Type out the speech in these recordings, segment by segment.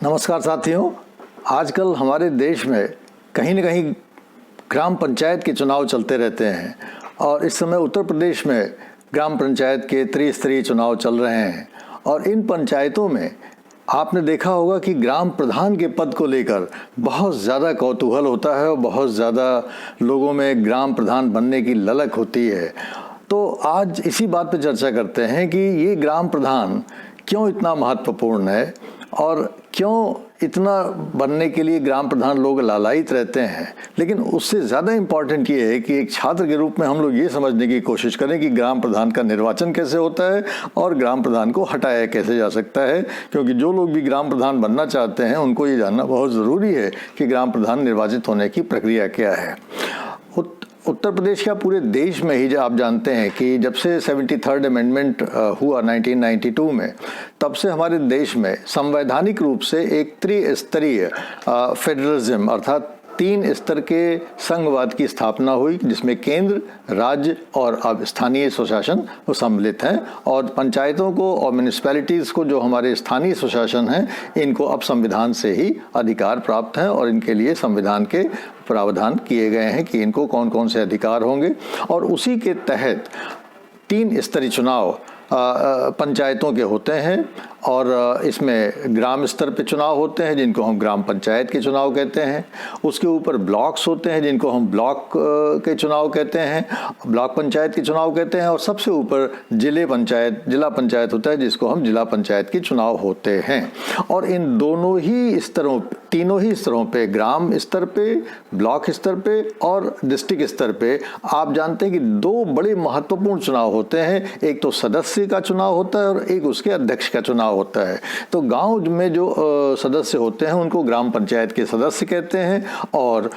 नमस्कार साथियों। आजकल हमारे देश में कहीं न कहीं ग्राम पंचायत के चुनाव चलते रहते हैं और इस समय उत्तर प्रदेश में ग्राम पंचायत के त्रिस्तरीय चुनाव चल रहे हैं और इन पंचायतों में आपने देखा होगा कि ग्राम प्रधान के पद को लेकर बहुत ज़्यादा कौतूहल होता है और बहुत ज़्यादा लोगों में ग्राम प्रधान बनने की ललक होती है। तो आज इसी बात पर चर्चा करते हैं कि ये ग्राम प्रधान क्यों इतना महत्वपूर्ण है और क्यों इतना बनने के लिए ग्राम प्रधान लोग लालायित रहते हैं। लेकिन उससे ज़्यादा इम्पॉर्टेंट ये है कि एक छात्र के रूप में हम लोग ये समझने की कोशिश करें कि ग्राम प्रधान का निर्वाचन कैसे होता है और ग्राम प्रधान को हटाया कैसे जा सकता है, क्योंकि जो लोग भी ग्राम प्रधान बनना चाहते हैं उनको ये जानना बहुत ज़रूरी है कि ग्राम प्रधान निर्वाचित होने की प्रक्रिया क्या है। उत्तर प्रदेश का पूरे देश में ही आप जानते हैं कि जब से 73rd अमेंडमेंट हुआ 1992 में, तब से हमारे देश में संवैधानिक रूप से एक त्रिस्तरीय फेडरलिज्म अर्थात 3 स्तर के संघवाद की स्थापना हुई, जिसमें केंद्र, राज्य और अब स्थानीय स्वशासन सम्मिलित हैं। और पंचायतों को और म्यूनिसिपैलिटीज़ को, जो हमारे स्थानीय स्वशासन हैं, इनको अब संविधान से ही अधिकार प्राप्त हैं और इनके लिए संविधान के प्रावधान किए गए हैं कि इनको कौन कौन से अधिकार होंगे। और उसी के तहत 3 स्तरीय चुनाव पंचायतों के होते हैं और इसमें ग्राम स्तर पे चुनाव होते हैं जिनको हम ग्राम पंचायत के चुनाव कहते हैं। उसके ऊपर ब्लॉक्स होते हैं जिनको हम ब्लॉक के चुनाव कहते हैं, ब्लॉक पंचायत के चुनाव कहते हैं। और सबसे ऊपर जिला पंचायत होता है जिसको हम जिला पंचायत के चुनाव होते हैं। और इन दोनों ही स्तरों, तीनों ही स्तरों पे, ग्राम स्तर पे, ब्लॉक स्तर पे और डिस्ट्रिक्ट स्तर पे, आप जानते हैं कि 2 बड़े महत्वपूर्ण चुनाव होते हैं। एक तो सदस्य का चुनाव होता है और एक उसके अध्यक्ष का चुनाव होता है। तो गांव में जो सदस्य होते हैं उनको ग्राम पंचायत के सदस्य कहते हैं और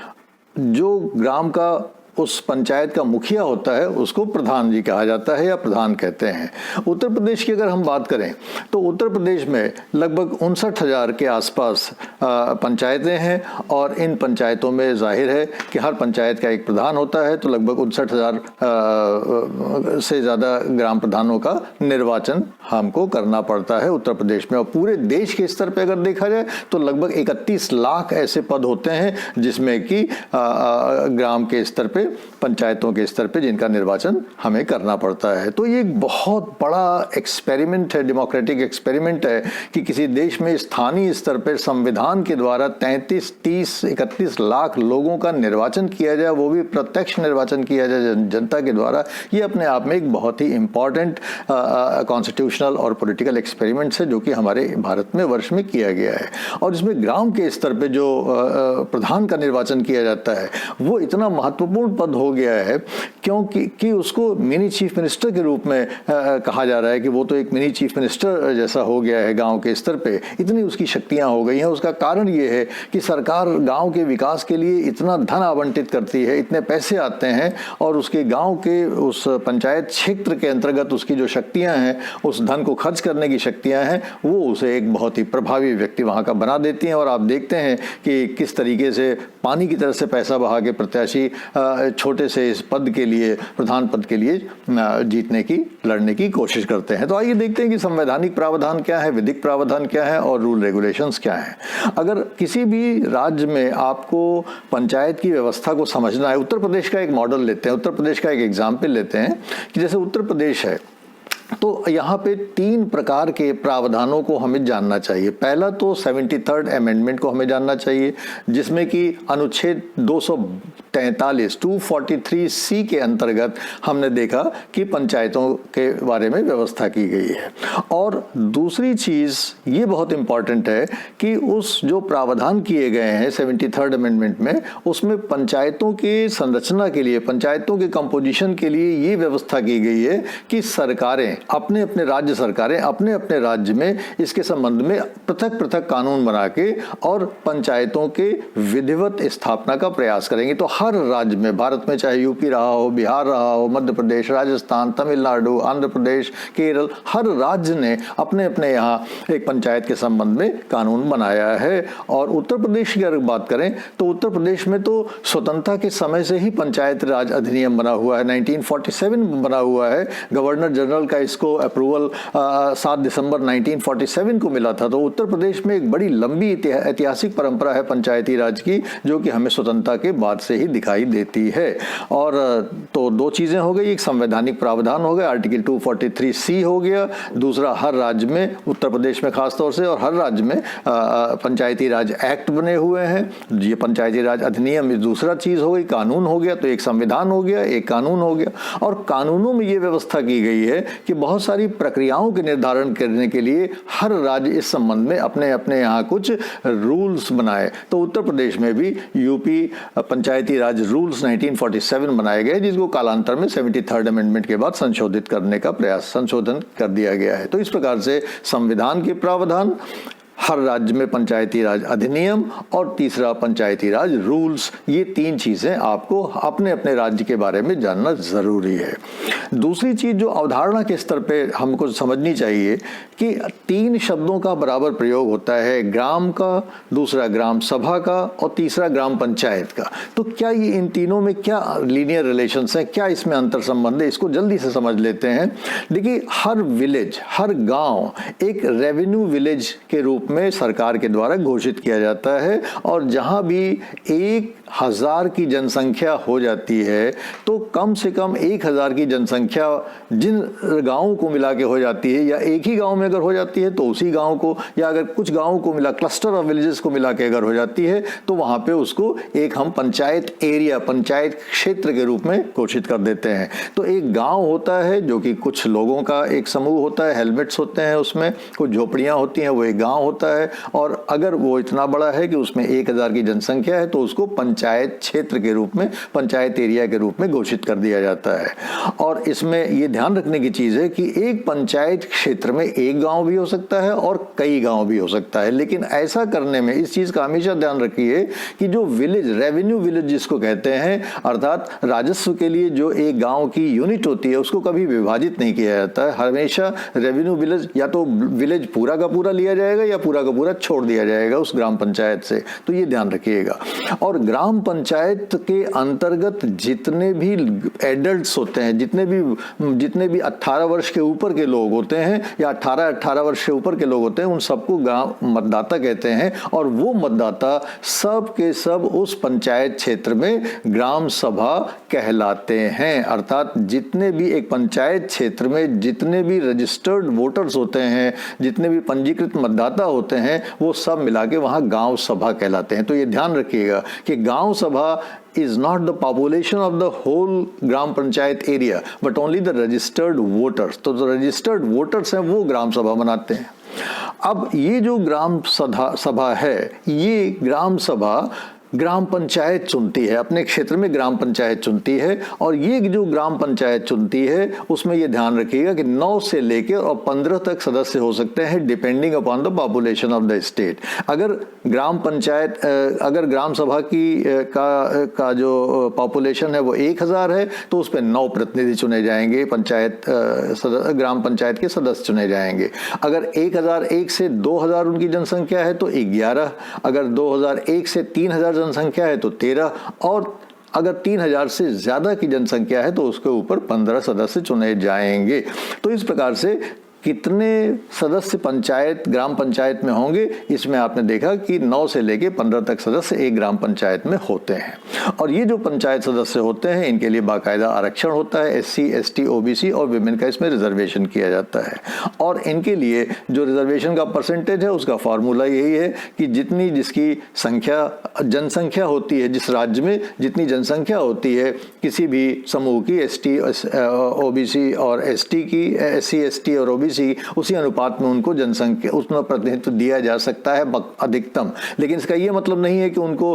जो ग्राम का उस पंचायत का मुखिया होता है उसको प्रधान जी कहा जाता है या प्रधान कहते हैं। उत्तर प्रदेश की अगर हम बात करें तो उत्तर प्रदेश में लगभग 59,000 के आसपास पंचायतें हैं और इन पंचायतों में जाहिर है कि हर पंचायत का एक प्रधान होता है। तो लगभग 59,000 से ज़्यादा ग्राम प्रधानों का निर्वाचन हमको करना पड़ता है उत्तर प्रदेश में। और पूरे देश के स्तर पर अगर देखा जाए तो लगभग 31 लाख ऐसे पद होते हैं जिसमें कि ग्राम के स्तर पे, पंचायतों के स्तर पे जिनका निर्वाचन हमें करना पड़ता है। तो ये एक बहुत बड़ा एक्सपेरिमेंट है, डेमोक्रेटिक एक्सपेरिमेंट है कि किसी देश में स्थानीय स्तर पर संविधान के द्वारा 33, 30, 31 लाख लोगों का निर्वाचन किया जाए, वो भी प्रत्यक्ष निर्वाचन किया जाए जनता के द्वारा। ये अपने आप में एक बहुत ही इंपॉर्टेंट कॉन्स्टिट्यूशनल और पॉलिटिकल एक्सपेरिमेंट है जो कि हमारे भारत में वर्ष में किया गया है। और इसमें ग्राम के स्तर पे जो प्रधान का निर्वाचन किया जाता है वो इतना महत्वपूर्ण पद हो गया है क्योंकि उसको मिनी चीफ मिनिस्टर के रूप में कहा जा रहा है कि वो तो एक मिनी चीफ मिनिस्टर जैसा हो गया है गांव के स्तर पे। इतनी उसकी शक्तियां हो गई हैं। उसका कारण ये है कि सरकार गांव के विकास के लिए इतना धन आवंटित करती है, इतने पैसे आते हैं और उसके गांव के उस पंचायत क्षेत्र के अंतर्गत उसकी जो शक्तियां हैं, उस धन को खर्च करने की शक्तियां हैं, वो उसे एक बहुत ही प्रभावी व्यक्ति वहां का बना देती हैं। और आप देखते हैं कि किस तरीके से पानी की तरह से पैसा बहा के प्रत्याशी छोटे से इस पद के लिए, प्रधान पद के लिए जीतने की, लड़ने की कोशिश करते हैं। तो आइए देखते हैं कि संवैधानिक प्रावधान क्या है, विधिक प्रावधान क्या है और रूल रेगुलेशंस क्या है। अगर किसी भी राज्य में आपको पंचायत की व्यवस्था को समझना है, उत्तर प्रदेश का एक मॉडल लेते हैं, उत्तर प्रदेश का एक एग्जाम्पल लेते हैं कि जैसे उत्तर प्रदेश है तो यहाँ पे 3 प्रकार के प्रावधानों को हमें जानना चाहिए। पहला तो 73rd अमेंडमेंट को हमें जानना चाहिए जिसमें कि अनुच्छेद 243C के अंतर्गत हमने देखा कि पंचायतों के बारे में व्यवस्था की गई है। और दूसरी चीज़ ये बहुत इम्पॉर्टेंट है कि उस जो प्रावधान किए गए हैं 73rd अमेंडमेंट में, उसमें पंचायतों के संरचना के लिए, पंचायतों के कंपोजिशन के लिए ये व्यवस्था की गई है कि सरकारें अपने अपने राज्य सरकारें अपने अपने राज्य में इसके संबंध में पृथक पृथक कानून बना के और पंचायतों के विधिवत स्थापना का प्रयास करेंगे। तो हर राज्य में, भारत में चाहे यूपी रहा हो, बिहार रहा हो, मध्य प्रदेश, राजस्थान, तमिलनाडु, आंध्र प्रदेश, केरल, हर राज्य ने अपने अपने यहाँ एक पंचायत के संबंध में कानून बनाया है। और उत्तर प्रदेश की अगर बात करें तो उत्तर प्रदेश में तो स्वतंत्रता के समय से ही पंचायत राज अधिनियम बना हुआ है, 1947 में बना हुआ है। गवर्नर जनरल का इसको अप्रूवल 7 दिसंबर 1947 को मिला था। तो उत्तर प्रदेश में एक बड़ी लंबी ऐतिहासिक परंपरा है पंचायती राज की, जो कि हमें स्वतंत्रता के बाद से ही दिखाई देती है। और तो दो चीज़ें हो गई, एक संवैधानिक प्रावधान हो गया, आर्टिकल 243C हो गया, दूसरा हर राज्य में, उत्तर प्रदेश में खासतौर से, और हर राज्य में पंचायती राज एक्ट बने हुए हैं। ये पंचायती राज अधिनियम दूसरा चीज़ हो गई, कानून हो गया। तो एक संविधान हो गया, एक कानून हो गया। और कानूनों में ये व्यवस्था की गई है कि बहुत सारी प्रक्रियाओं के निर्धारण करने के लिए हर राज्य इस संबंध में अपने अपने यहाँ कुछ रूल्स बनाए। तो उत्तर प्रदेश में भी यूपी पंचायती राज रूल्स 1947 बनाए गए, जिसको कालांतर में 73rd अमेंडमेंट के बाद संशोधित करने का संशोधन कर दिया गया है। तो इस प्रकार से संविधान के प्रावधान, हर राज्य में पंचायती राज अधिनियम, और तीसरा पंचायती राज रूल्स, ये तीन चीज़ें आपको अपने अपने राज्य के बारे में जानना ज़रूरी है। दूसरी चीज़ जो अवधारणा के स्तर पे हमको समझनी चाहिए कि तीन शब्दों का बराबर प्रयोग होता है, ग्राम का, दूसरा ग्राम सभा का, और तीसरा ग्राम पंचायत का। तो क्या ये इन तीनों में क्या लीनियर रिलेशंस हैं, क्या इसमें अंतर संबंध है, इसको जल्दी से समझ लेते हैं। देखिए, हर विलेज, हर गाँव एक रेवेन्यू विलेज के रूप में सरकार के द्वारा घोषित किया जाता है। और जहां भी 1000 की जनसंख्या हो जाती है, तो कम से कम 1000 की जनसंख्या जिन गांवों को मिला के हो जाती है, या एक ही गांव में अगर हो जाती है तो उसी गांव को, या अगर कुछ गांवों को मिला, क्लस्टर ऑफ विलेजेस को मिला के अगर हो जाती है, तो वहां पे उसको एक हम पंचायत एरिया, पंचायत क्षेत्र के रूप में घोषित कर देते हैं। तो एक गाँव होता है जो कि कुछ लोगों का एक समूह होता है, हेलमेट्स होते हैं उसमें, कुछ झोपड़ियाँ होती हैं, वो एक गाँव होता है। और अगर वो इतना बड़ा है कि उसमें 1000 की जनसंख्या है, तो उसको पंचायत क्षेत्र के रूप में, पंचायत एरिया के रूप में घोषित कर दिया जाता है। और इसमें ये ध्यान रखने की चीज़ है कि एक पंचायत क्षेत्र में एक गांव भी हो सकता है और कई गांव भी हो सकता है। लेकिन ऐसा करने में इस चीज़ का हमेशा ध्यान रखिए कि जो विलेज, रेवेन्यू विलेज जिसको कहते हैं, अर्थात राजस्व के लिए जो एक गाँव की यूनिट होती है, उसको कभी विभाजित नहीं किया जाता है। हमेशा रेवेन्यू विलेज, या तो विलेज पूरा का पूरा लिया जाएगा या पूरा का पूरा छोड़ दिया जाएगा उस ग्राम पंचायत से। तो ये ध्यान रखिएगा। और ग्राम पंचायत के अंतर्गत जितने भी एडल्ट्स होते हैं, जितने भी 18 वर्ष के ऊपर के लोग होते हैं, या 18 वर्ष से ऊपर के लोग होते हैं, उन सबको गांव मतदाता कहते हैं। और वो मतदाता सब के सब उस पंचायत क्षेत्र में ग्राम सभा कहलाते हैं। अर्थात जितने भी एक पंचायत क्षेत्र में जितने भी रजिस्टर्ड वोटर्स होते हैं, जितने भी पंजीकृत मतदाता होते हैं, वो सब मिला के वहाँ गांव सभा कहलाते हैं। तो ये ध्यान रखिएगा कि गांव सभा is not the population of the whole gram panchayat area, but only the registered voters। तो जो रजिस्टर्ड वोटर्स हैं वो ग्राम सभा बनाते हैं। अब ये जो ग्राम सभा है, ये ग्राम सभा ग्राम पंचायत चुनती है, अपने क्षेत्र में ग्राम पंचायत चुनती है। और ये जो ग्राम पंचायत चुनती है, उसमें ये ध्यान रखिएगा कि 9 से लेकर और 15 तक सदस्य हो सकते हैं, depending upon the population of the state. अगर ग्राम पंचायत, अगर ग्राम सभा की का जो पॉपुलेशन है वो 1000 है, तो उस पर 9 प्रतिनिधि चुने जाएंगे, ग्राम पंचायत के सदस्य चुने जाएंगे। अगर 1001 से 2000 उनकी जनसंख्या है तो 11, अगर 2001 से 3000 जनसंख्या है तो 13, और अगर 3000 से ज्यादा की जनसंख्या है तो उसके ऊपर 15 सदस्य चुने जाएंगे। तो इस प्रकार से कितने सदस्य पंचायत, ग्राम पंचायत में होंगे, इसमें आपने देखा कि 9 से लेके 15 तक सदस्य एक ग्राम पंचायत में होते हैं। और ये जो पंचायत सदस्य होते हैं, इनके लिए बाकायदा आरक्षण होता है, SC, ST, OBC और विमेन का इसमें रिजर्वेशन किया जाता है। और इनके लिए जो रिजर्वेशन का परसेंटेज है, उसका फॉर्मूला यही है कि जितनी जिसकी जनसंख्या होती है, जिस राज्य में जितनी जनसंख्या होती है किसी भी समूह की, ST, OBC और ST की, SC, ST और OBC, उसी अनुपात में उनको जनसंख्या, उसमें प्रतिनिधित्व दिया जा सकता है अधिकतम। लेकिन इसका ये मतलब नहीं है कि उनको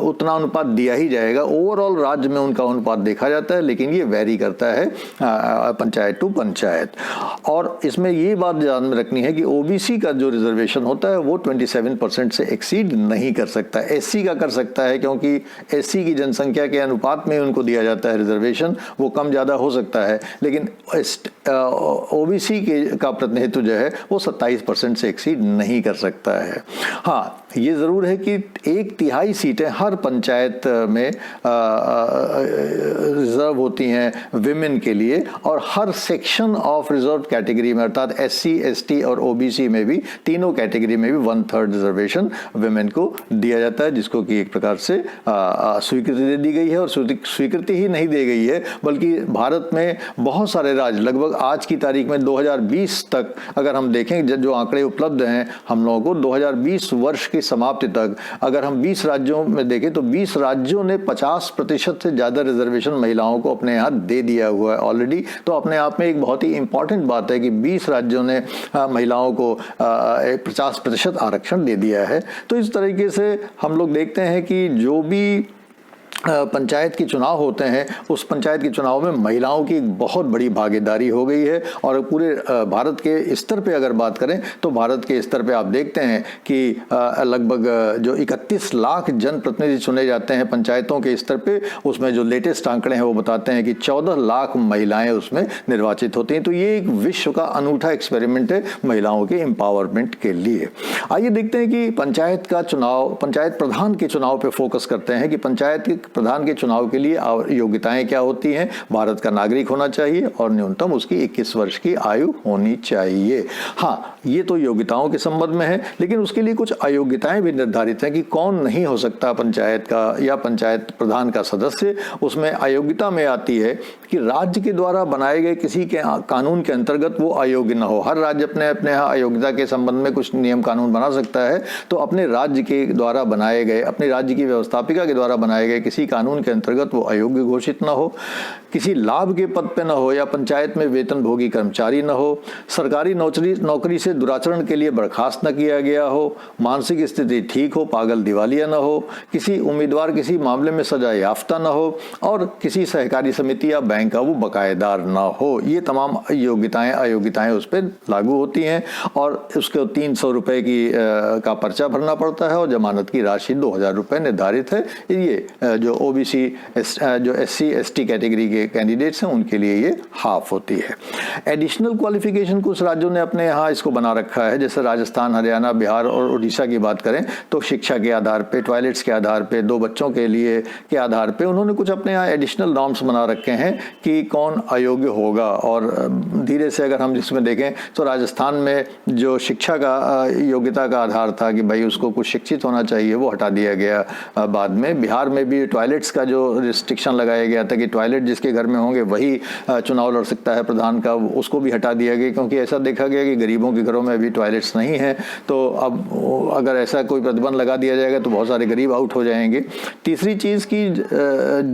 उतना अनुपात दिया ही जाएगा। ओवरऑल राज्य में उनका अनुपात देखा जाता है, लेकिन ये वेरी करता है पंचायत टू पंचायत। और इसमें ये बात ध्यान में रखनी है कि OBC का जो रिजर्वेशन होता है वो 27% से एक्सीड नहीं कर सकता। SC का कर सकता है, क्योंकि SC की जनसंख्या के अनुपात में उनको दिया जाता है रिजर्वेशन, वो कम ज़्यादा हो सकता है। लेकिन OBC ओबीसी के का प्रतिनिधित्व जो है वो 27% से एक्सीड नहीं कर सकता है। हाँ, ये ज़रूर है कि 1/3 सीटें हर पंचायत में रिजर्व होती हैं विमेन के लिए, और हर सेक्शन ऑफ रिजर्व कैटेगरी में अर्थात SC, ST और OBC में भी, तीनों कैटेगरी में भी 1/3 रिजर्वेशन विमेन को दिया जाता है, जिसको कि एक प्रकार से स्वीकृति दे दी गई है। और स्वीकृति ही नहीं दी गई है बल्कि भारत में बहुत सारे राज्य, लगभग आज की तारीख में 2020 तक अगर हम देखें, जो आंकड़े उपलब्ध हैं हम लोगों को, 2020 वर्ष की समाप्ति तक अगर हम 20 राज्यों में देखें तो 20 राज्यों ने 50% से ज़्यादा रिजर्वेशन महिलाओं को अपने यहाँ दे दिया हुआ है ऑलरेडी। तो अपने आप में एक बहुत ही इंपॉर्टेंट बात है कि 20 राज्यों ने महिलाओं को 50% आरक्षण दे दिया है। तो इस तरीके से हम लोग देखते हैं कि जो भी पंचायत के चुनाव होते हैं, उस पंचायत के चुनाव में महिलाओं की एक बहुत बड़ी भागीदारी हो गई है। और पूरे भारत के स्तर पे अगर बात करें तो भारत के स्तर पे आप देखते हैं कि लगभग जो 31 लाख जनप्रतिनिधि चुने जाते हैं पंचायतों के स्तर पे, उसमें जो लेटेस्ट आंकड़े हैं वो बताते हैं कि 14 लाख महिलाएं उसमें निर्वाचित होती हैं। तो ये एक विश्व का अनूठा एक्सपेरिमेंट है महिलाओं के एम्पावरमेंट के लिए। आइए देखते हैं कि पंचायत का चुनाव, पंचायत प्रधान के चुनाव पे फोकस करते हैं कि पंचायत प्रधान के चुनाव के लिए योग्यताएं क्या होती हैं। भारत का नागरिक होना चाहिए और न्यूनतम उसकी 21 वर्ष की आयु होनी चाहिए। हाँ, ये तो योग्यताओं के संबंध में है, लेकिन उसके लिए कुछ अयोग्यताएं भी निर्धारित हैं कि कौन नहीं हो सकता पंचायत का या पंचायत प्रधान का सदस्य। उसमें अयोग्यता में आती है कि राज्य के द्वारा बनाए गए किसी के कानून के अंतर्गत वो अयोग्य न हो। हर राज्य अपने अपने यहाँ अयोग्यता के संबंध में कुछ नियम कानून बना सकता है, तो अपने राज्य के द्वारा बनाए गए, अपने राज्य की व्यवस्थापिका के द्वारा बनाए गए किसी कानून के अंतर्गत वो अयोग्य घोषित न हो, किसी लाभ के पद पे न हो या पंचायत में वेतनभोगी कर्मचारी न हो, सरकारी नौकरी से दुराचरण के लिए बर्खास्त न किया गया हो, मानसिक स्थिति ठीक हो, पागल दिवालिया न हो, किसी उम्मीदवार किसी मामले में सजा याफ्ता न हो और किसी सहकारी समिति या बैंक का वो बकायेदार न हो। ये तमाम योग्यताएं अयोग्यताएं उस पर लागू होती हैं और उसको 300 रुपये का पर्चा भरना पड़ता है और जमानत की राशि 2000 रुपये निर्धारित है। ये जो OBC जो SC ST कैटेगरी के कैंडिडेट्स हैं उनके लिए ये हाफ होती है। एडिशनल क्वालिफिकेशन कुछ राज्यों ने अपने यहाँ इसको बना रखा है, जैसे राजस्थान, हरियाणा, बिहार और उड़ीसा की बात करें तो शिक्षा के आधार पे, टॉयलेट्स के आधार पे, 2 बच्चों के लिए के आधार पे उन्होंने कुछ अपने यहाँ एडिशनल नॉर्म्स बना रखे हैं कि कौन अयोग्य होगा। और धीरे से अगर हम जिसमें देखें तो राजस्थान में जो शिक्षा का योग्यता का आधार था कि भाई उसको कुछ शिक्षित होना चाहिए, वो हटा दिया गया बाद में। बिहार में भी टॉयलेट्स का जो रिस्ट्रिक्शन लगाया गया था कि टॉयलेट जिसके घर में होंगे वही चुनाव लड़ सकता है प्रधान का, उसको भी हटा दिया गया क्योंकि ऐसा देखा गया कि गरीबों के घरों में अभी टॉयलेट्स नहीं हैं। तो अब अगर ऐसा कोई प्रतिबंध लगा दिया जाएगा तो बहुत सारे गरीब आउट हो जाएंगे। तीसरी चीज़ की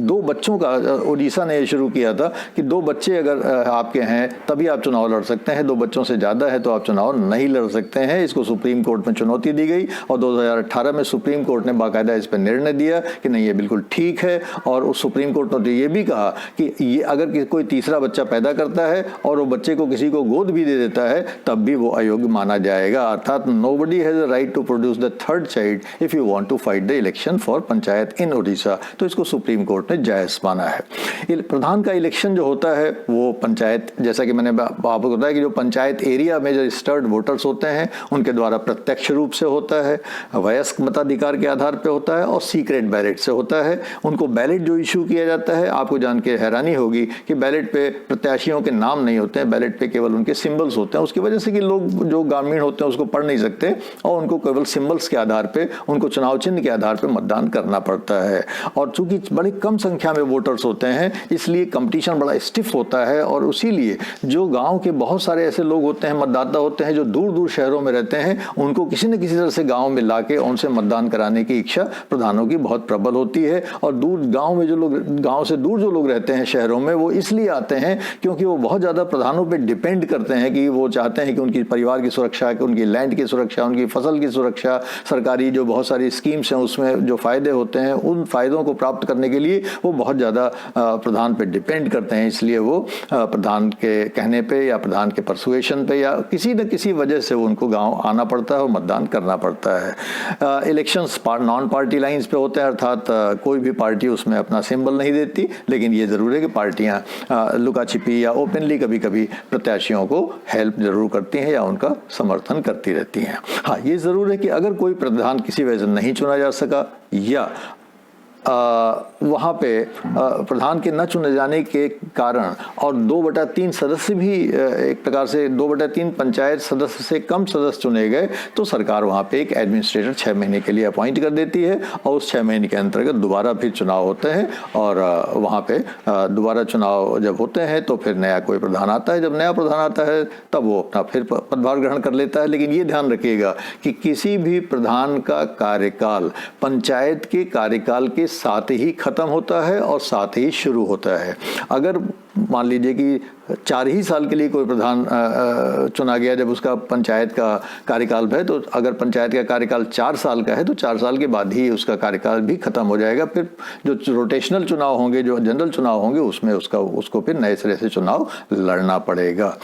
2 बच्चों का उड़ीसा ने शुरू किया था कि 2 बच्चे अगर आपके हैं तभी आप चुनाव लड़ सकते हैं, 2 बच्चों से ज़्यादा है तो आप चुनाव नहीं लड़ सकते हैं। इसको सुप्रीम कोर्ट में चुनौती दी गई और 2018 में सुप्रीम कोर्ट ने बाकायदा इस पर निर्णय दिया कि नहीं ये बिल्कुल ठीक है। और उस सुप्रीम कोर्ट ने ये भी कहा कि ये अगर कोई तीसरा बच्चा पैदा करता है और वो बच्चे को किसी को गोद भी दे देता है तब भी वो अयोग्य माना जाएगा। अर्थात nobody has a right to produce the third child if you want to fight the election for panchayat in Odisha. तो इसको सुप्रीम कोर्ट ने जायज माना है। प्रधान का इलेक्शन जो होता है वो पंचायत, जैसा कि मैंने आपको बताया कि जो पंचायत एरिया में जो रजिस्टर्ड वोटर्स होते हैं उनके द्वारा प्रत्यक्ष रूप से होता है, वयस्क मताधिकार के आधार पर होता है और सीक्रेट बैलेट से होता है। उनको बैलेट जो इशू किया जाता है, आपको जान के हैरानी होगी कि बैलेट पे प्रत्याशियों के नाम नहीं होते हैं, बैलेट पे केवल उनके सिंबल्स होते हैं। उसकी वजह से कि लोग जो ग्रामीण होते हैं उसको पढ़ नहीं सकते और उनको केवल सिंबल्स के आधार पे, उनको चुनाव चिन्ह के आधार पे मतदान करना पड़ता है। और चूंकि बड़ी कम संख्या में वोटर्स होते हैं इसलिए कंपटीशन बड़ा स्टिफ होता है और उसीलिए जो गाँव के बहुत सारे ऐसे लोग होते हैं, मतदाता होते हैं जो दूर दूर शहरों में रहते हैं, उनको किसी न किसी तरह से गाँव में ला के उनसे मतदान कराने की इच्छा प्रधानों की बहुत प्रबल होती है। और दूर गाँव में जो लोग, गाँव से दूर जो लोग रहते हैं शहरों में, वो इसलिए आते हैं क्योंकि वो बहुत ज़्यादा प्रधानों पे डिपेंड करते हैं कि वो चाहते हैं कि उनकी परिवार की सुरक्षा, कि उनकी लैंड की सुरक्षा, उनकी फसल की सुरक्षा, सरकारी जो बहुत सारी स्कीम्स हैं उसमें जो फ़ायदे होते हैं उन फ़ायदों को प्राप्त करने के लिए वो बहुत ज़्यादा प्रधान पे डिपेंड करते हैं। इसलिए वो प्रधान के कहने पे या प्रधान के परसुएशन पे या किसी न किसी वजह से उनको गाँव आना पड़ता है और मतदान करना पड़ता है। इलेक्शंस नॉन पार्टी लाइन्स पे होते हैं, अर्थात कोई भी पार्टी उसमें अपना सिंबल नहीं देती, लेकिन ये ज़रूर है कि पार्टियां लुका छिपी या ओपनली कभी कभी प्रत्याशियों को हेल्प ज़रूर करती हैं या उनका समर्थन करती रहती हैं। हाँ, ये ज़रूर है कि अगर कोई प्रधान किसी वजह से नहीं चुना जा सका या वहाँ पे प्रधान के न चुने जाने के कारण और 2/3 सदस्य भी एक प्रकार से 2/3 पंचायत सदस्य से कम सदस्य चुने गए, तो सरकार वहाँ पे एक एडमिनिस्ट्रेटर 6 महीने के लिए अपॉइंट कर देती है और उस 6 महीने के अंतर्गत दोबारा फिर चुनाव होते हैं और वहाँ पे दोबारा चुनाव जब होते हैं तो फिर नया कोई प्रधान आता है। जब नया प्रधान आता है तब वो अपना फिर पदभार ग्रहण कर लेता है। लेकिन ये ध्यान रखिएगा कि किसी भी प्रधान का कार्यकाल पंचायत के कार्यकाल के साथ ही खत्म होता है और साथ ही शुरू होता है। अगर मान लीजिए कि 4 ही साल के लिए कोई प्रधान चुना गया जब उसका पंचायत का कार्यकाल है, तो अगर पंचायत का कार्यकाल 4 साल का है तो 4 साल के बाद ही उसका कार्यकाल भी खत्म हो जाएगा। फिर जो रोटेशनल चुनाव होंगे, जो जनरल चुनाव होंगे, उसमें उसको फिर नए सिरे से चुनाव लड़ना पड़ेगा।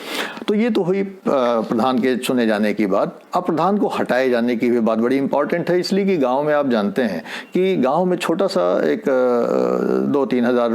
तो ये तो हुई प्रधान के चुने जाने की बात। अब प्रधान को हटाए जाने की भी बात बड़ी इंपॉर्टेंट है, इसलिए कि गाँव में आप जानते हैं कि गाँव में छोटा सा एक 2-3 हज़ार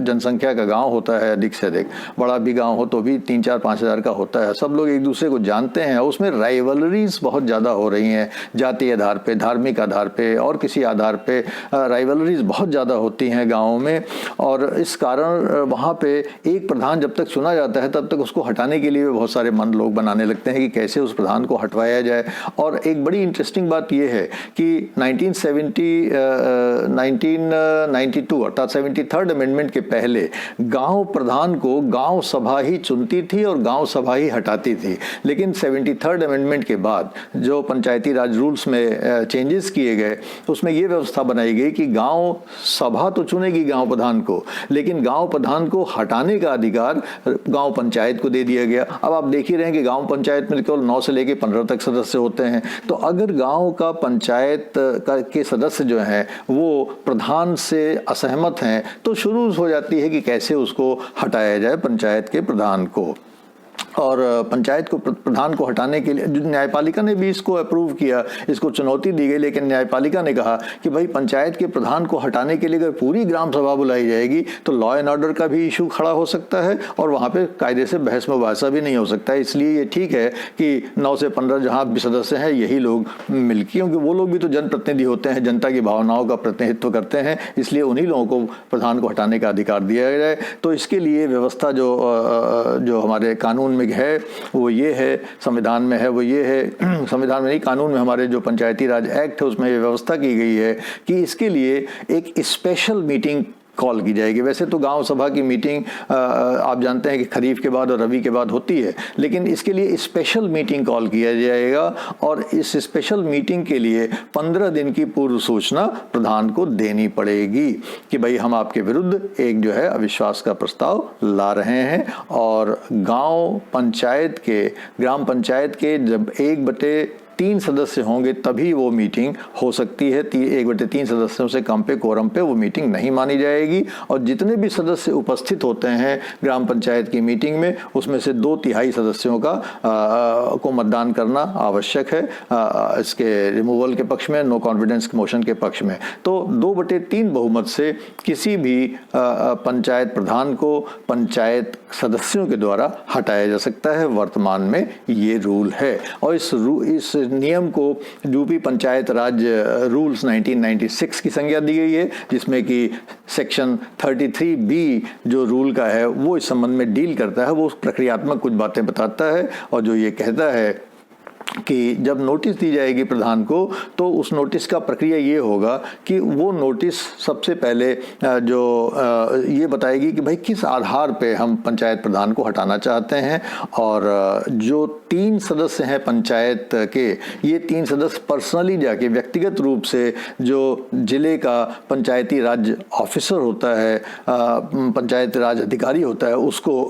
जनसंख्या का गाँव होता है, अधिक से अधिक। बड़ा भी गांव हो तो भी 3-4-5 हज़ार का होता है। सब लोग एक दूसरे को जानते हैं। उसमें राइवलरीज बहुत ज़्यादा हो रही हैं, जातीय आधार पे, धार्मिक आधार पे और किसी आधार पे राइवलरीज बहुत ज़्यादा होती हैं गाँवों में। और इस कारण वहाँ पे एक प्रधान जब तक चुना जाता है तब तक उसको हटाने के लिए बहुत सारे मन लोग बनाने लगते हैं कि कैसे उस प्रधान को हटवाया जाए। और एक बड़ी इंटरेस्टिंग बात यह है कि 1992 अर्थात 73rd अमेंडमेंट के पहले गाँव प्रधान को गांव सभा ही चुनती थी और गांव सभा ही हटाती थी। लेकिन 73rd अमेंडमेंट के बाद जो पंचायती राज रूल्स में चेंजेस किए गए, उसमें ये व्यवस्था बनाई गई कि गांव सभा तो चुनेगी गांव प्रधान को, लेकिन गांव प्रधान को हटाने का अधिकार गांव पंचायत को दे दिया गया। अब आप देख ही रहे हैं कि गांव पंचायत में केवल 9 से लेकर 15 तक सदस्य होते हैं। तो अगर गांव का पंचायत के सदस्य जो हैं वो प्रधान से असहमत हैं तो शुरू हो जाती है कि कैसे उसको हटाया जाए पंचायत के प्रधान को। और पंचायत को प्रधान को हटाने के लिए न्यायपालिका ने भी इसको अप्रूव किया, इसको चुनौती दी गई। लेकिन न्यायपालिका ने कहा कि भाई पंचायत के प्रधान को हटाने के लिए अगर पूरी ग्राम सभा बुलाई जाएगी तो लॉ एंड ऑर्डर का भी इशू खड़ा हो सकता है और वहाँ पे कायदे से बहस मुबासा भी नहीं हो सकता है। इसलिए ये ठीक है कि 9 से 15 जहाँ भी सदस्य हैं यही लोग मिल, क्योंकि वो लोग भी तो जनप्रतिनिधि होते हैं, जनता की भावनाओं का प्रतिनिधित्व करते हैं, इसलिए उन्हीं लोगों को प्रधान को हटाने का अधिकार दिया जाए। तो इसके लिए व्यवस्था जो हमारे कानून में है वो ये है, संविधान में है वो ये है, संविधान में नहीं कानून में हमारे जो पंचायती राज एक्ट है उसमें ये व्यवस्था की गई है कि इसके लिए एक स्पेशल मीटिंग कॉल की जाएगी। वैसे तो गांव सभा की मीटिंग आप जानते हैं कि खरीफ के बाद और रबी के बाद होती है, लेकिन इसके लिए स्पेशल मीटिंग कॉल किया जाएगा और इस स्पेशल मीटिंग के लिए 15 दिन की पूर्व सूचना प्रधान को देनी पड़ेगी कि भाई हम आपके विरुद्ध एक जो है अविश्वास का प्रस्ताव ला रहे हैं। और ग्राम पंचायत के जब 1/3 सदस्य होंगे तभी वो मीटिंग हो सकती है। 1/3 सदस्यों से कम पे कोरम पे वो मीटिंग नहीं मानी जाएगी। और जितने भी सदस्य उपस्थित होते हैं ग्राम पंचायत की मीटिंग में, उसमें से 2/3 सदस्यों को मतदान करना आवश्यक है इसके रिमूवल के पक्ष में, नो कॉन्फिडेंस मोशन के पक्ष में। तो 2/3 बहुमत से किसी भी पंचायत प्रधान को पंचायत सदस्यों के द्वारा हटाया जा सकता है। वर्तमान में ये रूल है और इस नियम को यूपी पंचायत राज रूल्स 1996 की संज्ञा दी गई है, जिसमें कि सेक्शन 33B जो रूल का है वो इस संबंध में डील करता है। वो प्रक्रियात्मक कुछ बातें बताता है और जो ये कहता है कि जब नोटिस दी जाएगी प्रधान को तो उस नोटिस का प्रक्रिया ये होगा कि वो नोटिस सबसे पहले जो ये बताएगी कि भाई किस आधार पे हम पंचायत प्रधान को हटाना चाहते हैं। और जो 3 सदस्य हैं पंचायत के, ये 3 सदस्य पर्सनली जाके व्यक्तिगत रूप से जो जिले का पंचायती राज ऑफिसर होता है, पंचायती राज अधिकारी होता है, उसको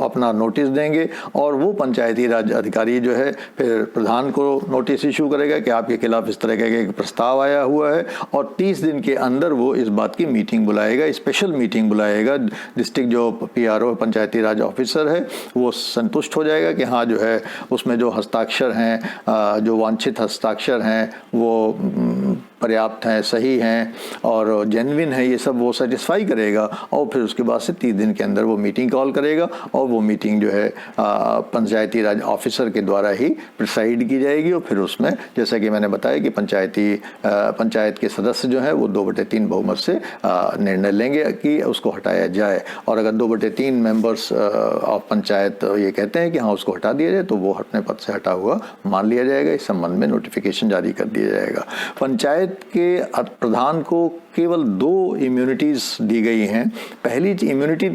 अपना नोटिस देंगे और वो पंचायती राज अधिकारी जो है फिर प्रधान को नोटिस इशू करेगा कि आपके खिलाफ इस तरह का एक प्रस्ताव आया हुआ है और 30 दिन के अंदर वो इस बात की मीटिंग बुलाएगा, स्पेशल मीटिंग बुलाएगा। डिस्ट्रिक्ट जो PRO पंचायती राज ऑफिसर है वो संतुष्ट हो जाएगा कि हाँ जो है उसमें जो हस्ताक्षर हैं, जो वांछित हस्ताक्षर हैं वो पर्याप्त हैं, सही हैं और जेन्युइन है, ये सब वो सेटिस्फाई करेगा और फिर उसके बाद से 30 दिन के अंदर वो मीटिंग कॉल करेगा और वो मीटिंग जो है पंचायती राज ऑफिसर के द्वारा ही प्रिसाइड की जाएगी। और फिर उसमें जैसा कि मैंने बताया कि पंचायत के सदस्य जो हैं वो 2/3 बहुमत से निर्णय लेंगे कि उसको हटाया जाए। और अगर 2/3 मेंबर्स ऑफ पंचायत ये कहते हैं कि हाँ उसको हटा दिया जाए तो वो अपने पद से हटा हुआ मान लिया जाएगा। इस संबंध में नोटिफिकेशन जारी कर दिया जाएगा। पंचायत के प्रधान को केवल 2 इम्यूनिटीज़ दी गई हैं। पहली इम्यूनिटी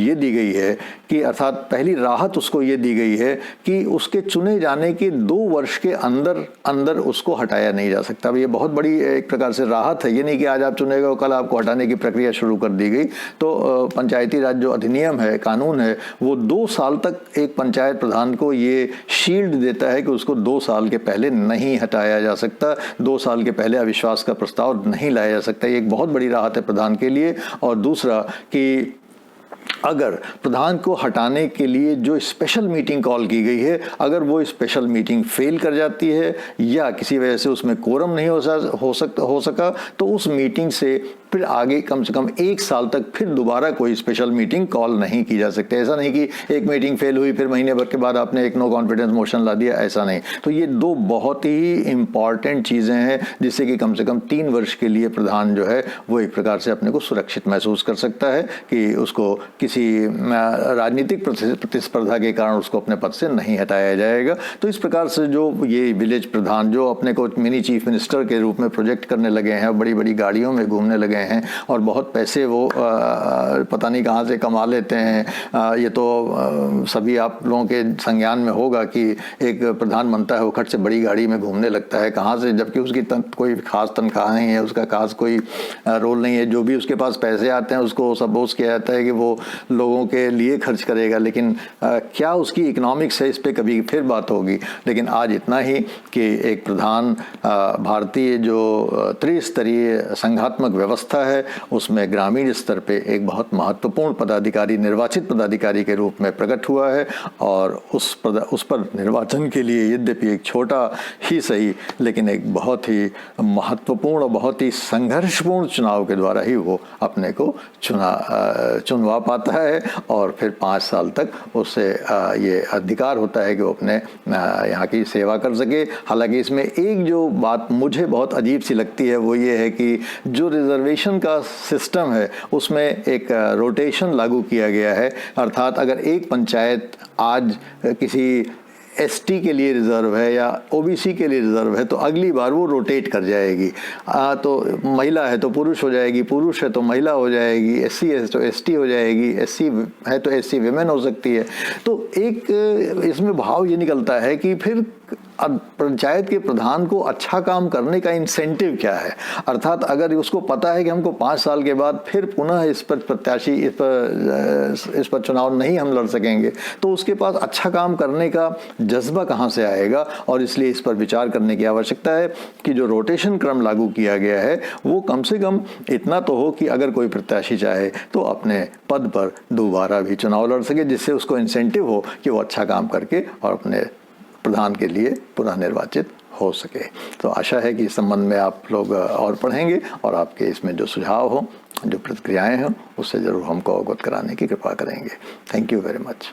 ये दी गई है कि अर्थात पहली राहत उसको ये दी गई है कि उसके चुने जाने के 2 वर्ष के अंदर उसको हटाया नहीं जा सकता। ये बहुत बड़ी एक प्रकार से राहत है। ये नहीं कि आज आप चुने गए कल आपको हटाने की प्रक्रिया शुरू कर दी गई। तो पंचायती राज जो अधिनियम है, कानून है, वो 2 साल तक एक पंचायत प्रधान को ये शील्ड देता है कि उसको 2 साल के पहले नहीं हटाया जा सकता, 2 साल के पहले अविश्वास का प्रस्ताव नहीं लाया जा सकता। ये एक बहुत बड़ी राहत है प्रधान के लिए। और दूसरा कि अगर प्रधान को हटाने के लिए जो स्पेशल मीटिंग कॉल की गई है, अगर वो स्पेशल मीटिंग फेल कर जाती है या किसी वजह से उसमें कोरम नहीं हो सका तो उस मीटिंग से फिर आगे कम से कम 1 साल तक फिर दोबारा कोई स्पेशल मीटिंग कॉल नहीं की जा सकती। ऐसा नहीं कि एक मीटिंग फेल हुई फिर महीने भर के बाद आपने एक नो कॉन्फिडेंस मोशन ला दिया, ऐसा नहीं। तो ये 2 बहुत ही इम्पॉर्टेंट चीज़ें हैं जिससे कि कम से कम 3 वर्ष के लिए प्रधान जो है वो एक प्रकार से अपने को सुरक्षित महसूस कर सकता है कि उसको किसी राजनीतिक प्रतिस्पर्धा के कारण उसको अपने पद से नहीं हटाया जाएगा। तो इस प्रकार से जो ये विलेज प्रधान जो अपने को मिनी चीफ मिनिस्टर के रूप में प्रोजेक्ट करने लगे हैं, बड़ी बड़ी गाड़ियों में घूमने लगे हैं और बहुत पैसे वो पता नहीं कहाँ से कमा लेते हैं। ये तो सभी आप लोगों के संज्ञान में होगा कि एक प्रधान बनता है वो खट से बड़ी गाड़ी में घूमने लगता है, कहाँ से, जबकि उसकी कोई खास तनख्वाह नहीं है, उसका खास कोई रोल नहीं है। जो भी उसके पास पैसे आते हैं उसको सपोज किया जाता है कि वो लोगों के लिए खर्च करेगा, लेकिन क्या उसकी इकोनॉमिक्स है इस पे कभी फिर बात होगी। लेकिन आज इतना ही कि एक प्रधान भारतीय जो त्रिस्तरीय संघात्मक व्यवस्था है उसमें ग्रामीण स्तर पे एक बहुत महत्वपूर्ण पदाधिकारी, निर्वाचित पदाधिकारी के रूप में प्रकट हुआ है और उस पर निर्वाचन के लिए यद्यपि एक छोटा ही सही लेकिन एक बहुत ही महत्वपूर्ण और बहुत ही संघर्षपूर्ण चुनाव के द्वारा ही वो अपने को चुनवा पाता है और फिर 5 साल तक उससे ये अधिकार होता है कि वो अपने यहाँ की सेवा कर सके। हालांकि इसमें एक जो बात मुझे बहुत अजीब सी लगती है वो ये है कि जो रिजर्वेशन का सिस्टम है उसमें एक रोटेशन लागू किया गया है। अर्थात अगर एक पंचायत आज किसी एसटी के लिए रिज़र्व है या ओबीसी के लिए रिज़र्व है तो अगली बार वो रोटेट कर जाएगी। तो महिला है तो पुरुष हो जाएगी, पुरुष है तो महिला हो जाएगी, एससी है तो एसटी हो जाएगी, एससी है तो एससी विमेन हो सकती है। तो एक इसमें भाव ये निकलता है कि फिर पंचायत के प्रधान को अच्छा काम करने का इंसेंटिव क्या है। अर्थात अगर उसको पता है कि हमको 5 साल के बाद फिर पुनः इस पर चुनाव नहीं हम लड़ सकेंगे तो उसके पास अच्छा काम करने का जज्बा कहाँ से आएगा। और इसलिए इस पर विचार करने की आवश्यकता है कि जो रोटेशन क्रम लागू किया गया है वो कम से कम इतना तो हो कि अगर कोई प्रत्याशी चाहे तो अपने पद पर दोबारा भी चुनाव लड़ सके, जिससे उसको इंसेंटिव हो कि वो अच्छा काम करके और अपने प्रधान के लिए पुनः निर्वाचित हो सके। तो आशा है कि इस संबंध में आप लोग और पढ़ेंगे और आपके इसमें जो सुझाव हो, जो प्रतिक्रियाएं हों, उससे ज़रूर हमको अवगत कराने की कृपा करेंगे। Thank you very much.